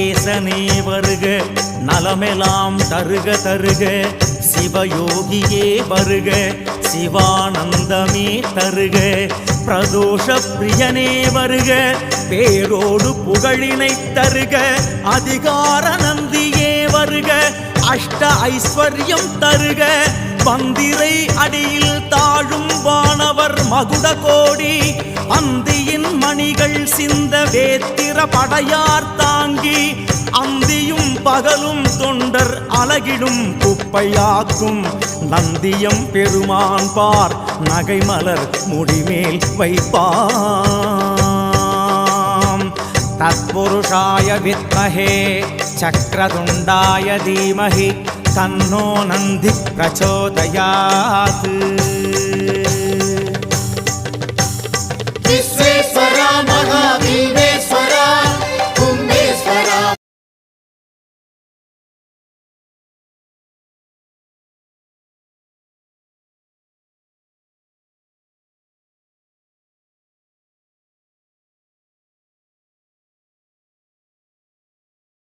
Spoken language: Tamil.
ஈசனே வருக, நலமெலாம் தருக தருக, சிவயோகியே வருக, சிவானந்தமே தருக, பிரதோஷ பிரியனே வருக, பேரோடு புகழினை தருக, அதிகார நந்தியே வருக, அஷ்ட ஐஸ்வர்யம் தருக, பந்திரை அடியில் தாழும் வானவர் மகுட கோடி, அந்தியின் மணிகள் சிந்த வேத்திர படையார் தாங்கி, அந்தியும் பகலும் தொண்டர் அலகிடும் குப்பையாக்கும், நந்தியம் பெருமான் பார் நகைமலர் முடிமேல் வைப்பாம். தத்புருஷாய வித்மஹே சக்ரதுண்டாய தீமஹி தன்னோ நந்தி பிரச்சோதயாத். விஸ்வேஸ்வரா மகாதீவே